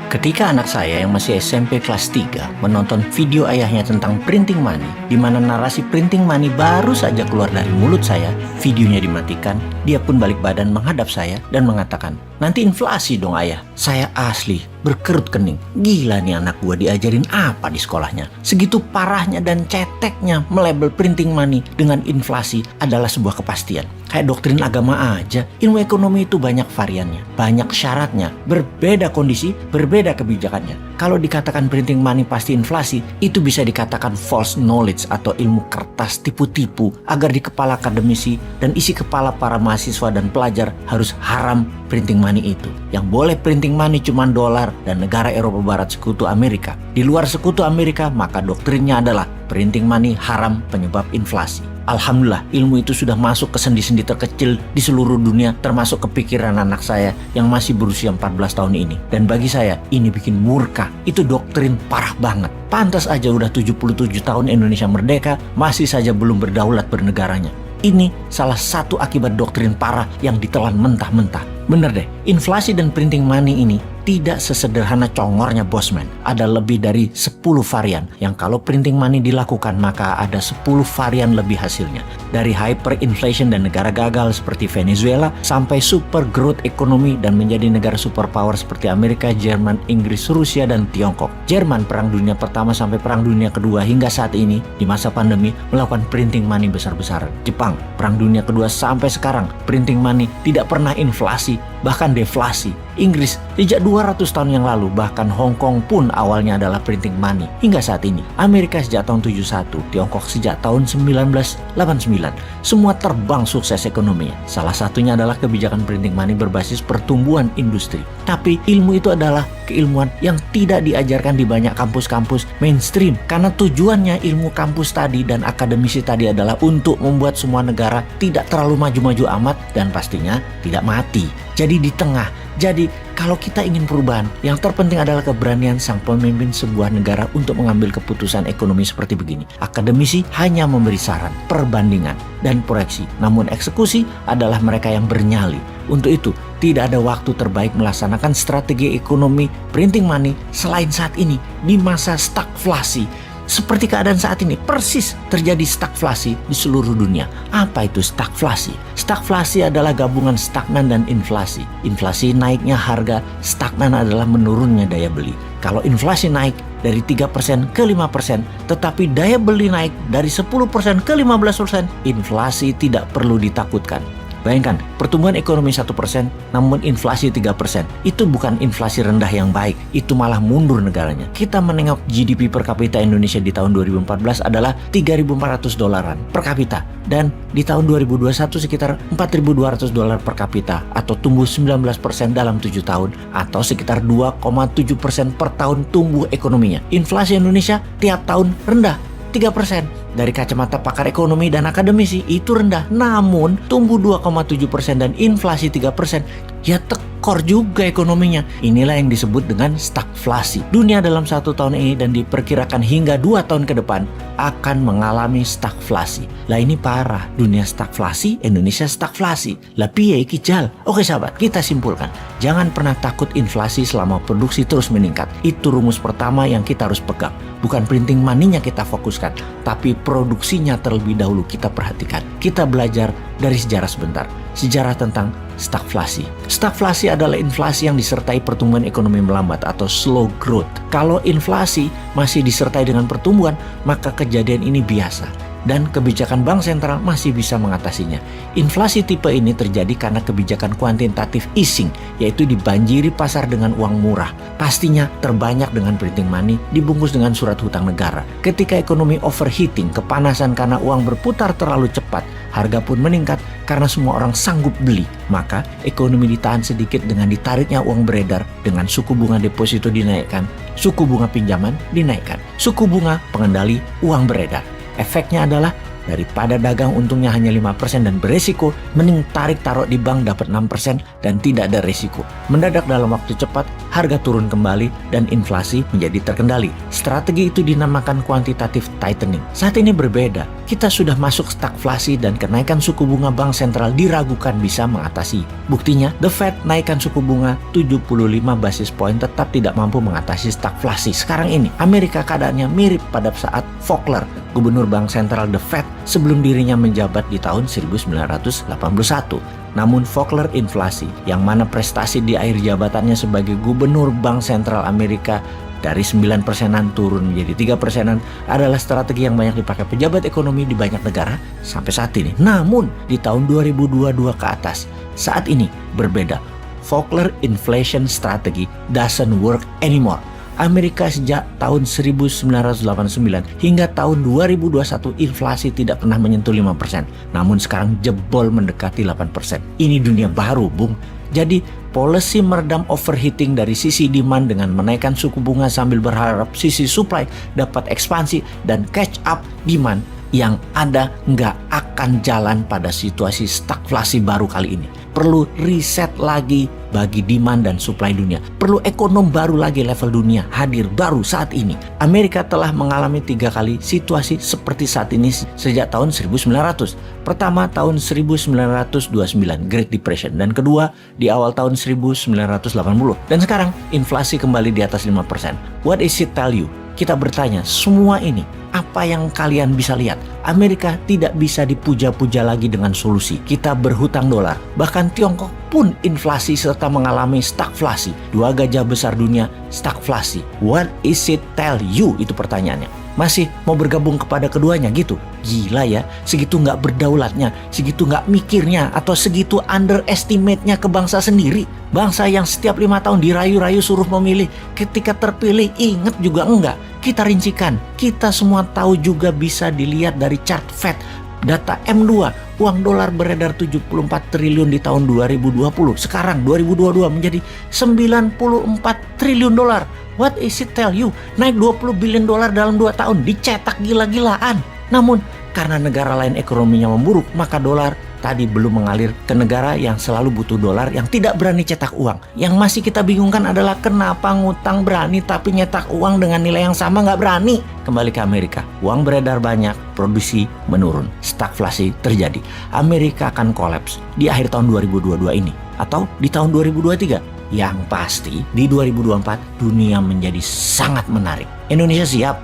Ketika anak saya yang masih SMP kelas 3 menonton video ayahnya tentang printing money, di mana narasi printing money baru saja keluar dari mulut saya, videonya dimatikan, dia pun balik badan menghadap saya dan mengatakan, "Nanti inflasi dong ayah." Saya asli berkerut kening. Gila nih anak gua diajarin apa di sekolahnya. Segitu parahnya dan ceteknya melabel printing money dengan inflasi adalah sebuah kepastian. Kayak doktrin agama aja, ilmu ekonomi itu banyak variannya, banyak syaratnya, berbeda kondisi, berbeda kebijakannya. Kalau dikatakan printing money pasti inflasi, itu bisa dikatakan false knowledge atau ilmu kertas tipu-tipu agar di kepala akademisi dan isi kepala para mahasiswa dan pelajar harus haram printing money itu. Yang boleh printing money cuma dolar dan negara Eropa Barat sekutu Amerika. Di luar sekutu Amerika, maka doktrinnya adalah printing money haram penyebab inflasi. Alhamdulillah, ilmu itu sudah masuk ke sendi-sendi terkecil di seluruh dunia, termasuk ke pikiran anak saya yang masih berusia 14 tahun ini. Dan bagi saya, ini bikin murka. Itu doktrin parah banget. Pantas aja udah 77 tahun Indonesia merdeka, masih saja belum berdaulat bernegaranya. Ini salah satu akibat doktrin parah yang ditelan mentah-mentah. Bener deh, inflasi dan printing money ini tidak sesederhana congornya Bosman. Ada lebih dari 10 varian yang kalau printing money dilakukan maka ada 10 varian lebih hasilnya. Dari hyperinflation dan negara gagal seperti Venezuela sampai super growth ekonomi dan menjadi negara superpower seperti Amerika, Jerman, Inggris, Rusia, dan Tiongkok. Jerman Perang Dunia Pertama sampai Perang Dunia Kedua hingga saat ini di masa pandemi melakukan printing money besar-besaran. Jepang Perang Dunia Kedua sampai sekarang printing money tidak pernah inflasi, bahkan deflasi. Inggris sejak 200 tahun yang lalu, bahkan Hong Kong pun awalnya adalah printing money hingga saat ini. Amerika sejak tahun 71, Tiongkok sejak tahun 1989. Semua terbang sukses ekonominya. Salah satunya adalah kebijakan printing money berbasis pertumbuhan industri. Tapi ilmu itu adalah keilmuan yang tidak diajarkan di banyak kampus-kampus mainstream, karena tujuannya ilmu kampus tadi dan akademisi tadi adalah untuk membuat semua negara tidak terlalu maju-maju amat dan pastinya tidak mati. Jadi di tengah. Jadi kalau kita ingin perubahan, yang terpenting adalah keberanian sang pemimpin sebuah negara untuk mengambil keputusan ekonomi seperti begini. Akademisi hanya memberi saran, perbandingan, dan proyeksi. Namun eksekusi adalah mereka yang bernyali. Untuk itu, tidak ada waktu terbaik melaksanakan strategi ekonomi printing money selain saat ini di masa stagflasi. Seperti keadaan saat ini, persis terjadi stagflasi di seluruh dunia. Apa itu stagflasi? Stagflasi adalah gabungan stagnan dan inflasi. Inflasi naiknya harga, stagnan adalah menurunnya daya beli. Kalau inflasi naik dari 3% ke 5%, tetapi daya beli naik dari 10% ke 15%, inflasi tidak perlu ditakutkan. Bayangkan, pertumbuhan ekonomi 1%, namun inflasi 3%. Itu bukan inflasi rendah yang baik, itu malah mundur negaranya. Kita menengok GDP per kapita Indonesia di tahun 2014 adalah 3.400 dolaran per kapita. Dan di tahun 2021 sekitar 4.200 dolar per kapita, atau tumbuh 19% dalam 7 tahun, atau sekitar 2,7% per tahun tumbuh ekonominya. Inflasi Indonesia tiap tahun rendah, 3%. Dari kacamata pakar ekonomi dan akademisi itu rendah, namun tumbuh 2,7% dan inflasi 3%, ya tekor juga ekonominya. Inilah yang disebut dengan stagflasi. Dunia dalam 1 tahun ini dan diperkirakan hingga 2 tahun ke depan akan mengalami stagflasi. Lah ini parah, dunia stagflasi, Indonesia stagflasi. Lah piye iki jal? Oke sahabat, kita simpulkan. Jangan pernah takut inflasi selama produksi terus meningkat. Itu rumus pertama yang kita harus pegang. Bukan printing money-nya kita fokuskan, tapi produksinya terlebih dahulu kita perhatikan. Kita belajar dari sejarah sebentar. Sejarah tentang stagflasi. Stagflasi adalah inflasi yang disertai pertumbuhan ekonomi melambat atau slow growth. Kalau inflasi masih disertai dengan pertumbuhan, maka kejadian ini biasa. Dan kebijakan bank sentral masih bisa mengatasinya. Inflasi tipe ini terjadi karena kebijakan kuantitatif easing, yaitu dibanjiri pasar dengan uang murah. Pastinya terbanyak dengan printing money dibungkus dengan surat hutang negara. Ketika ekonomi overheating, kepanasan karena uang berputar terlalu cepat, harga pun meningkat karena semua orang sanggup beli. Maka ekonomi ditahan sedikit dengan ditariknya uang beredar, dengan suku bunga deposito dinaikkan, suku bunga pinjaman dinaikkan, suku bunga pengendali uang beredar. Efeknya adalah daripada dagang untungnya hanya 5% dan beresiko, mending tarik taruh di bank dapat 6% dan tidak ada resiko. Mendadak dalam waktu cepat harga turun kembali, dan inflasi menjadi terkendali. Strategi itu dinamakan quantitative tightening. Saat ini berbeda. Kita sudah masuk stagflasi dan kenaikan suku bunga bank sentral diragukan bisa mengatasi. Buktinya, The Fed naikkan suku bunga 75 basis point tetap tidak mampu mengatasi stagflasi. Sekarang ini, Amerika keadaannya mirip pada saat Volcker, gubernur bank sentral The Fed, sebelum dirinya menjabat di tahun 1981. Namun Volcker inflasi, yang mana prestasi di akhir jabatannya sebagai gubernur bank sentral Amerika dari 9%-an turun menjadi 3%-an adalah strategi yang banyak dipakai pejabat ekonomi di banyak negara sampai saat ini. Namun di tahun 2022 ke atas, saat ini berbeda. Volcker inflation strategy doesn't work anymore. Amerika sejak tahun 1989 hingga tahun 2021 inflasi tidak pernah menyentuh 5%. Namun sekarang jebol mendekati 8%. Ini dunia baru, Bung. Jadi policy meredam overheating dari sisi demand dengan menaikkan suku bunga sambil berharap sisi supply dapat ekspansi dan catch up demand yang ada nggak akan jalan pada situasi stagflasi baru kali ini. Perlu riset lagi bagi demand dan supply dunia. Perlu ekonom baru lagi level dunia hadir baru saat ini. Amerika telah mengalami 3 kali situasi seperti saat ini sejak tahun 1900. Pertama tahun 1929 Great Depression dan kedua di awal tahun 1980. Dan sekarang inflasi kembali di atas 5%. What is it tell you? Kita bertanya, semua ini apa yang kalian bisa lihat? Amerika tidak bisa dipuja-puja lagi dengan solusi. Kita berhutang dolar. Bahkan Tiongkok pun inflasi serta mengalami stagflasi. 2 gajah besar dunia stagflasi. What is it tell you? Itu pertanyaannya. Masih mau bergabung kepada keduanya gitu? Gila ya, segitu nggak berdaulatnya, segitu nggak mikirnya, atau segitu underestimate-nya ke bangsa sendiri. Bangsa yang setiap 5 tahun dirayu-rayu suruh memilih, ketika terpilih inget juga enggak. Kita rincikan, kita semua tahu juga bisa dilihat dari chart Fed. Data M2, uang dolar beredar 74 triliun di tahun 2020. Sekarang 2022 menjadi 94 triliun dolar. What is it tell you? Naik 20 billion dolar dalam 2 tahun, dicetak gila-gilaan. Namun, karena negara lain ekonominya memburuk, maka dolar tadi belum mengalir ke negara yang selalu butuh dolar, yang tidak berani cetak uang. Yang masih kita bingungkan adalah kenapa ngutang berani tapi nyetak uang dengan nilai yang sama nggak berani. Kembali ke Amerika, uang beredar banyak, produksi menurun, stagflasi terjadi. Amerika akan kolaps di akhir tahun 2022 ini atau di tahun 2023. Yang pasti di 2024 dunia menjadi sangat menarik. Indonesia siap?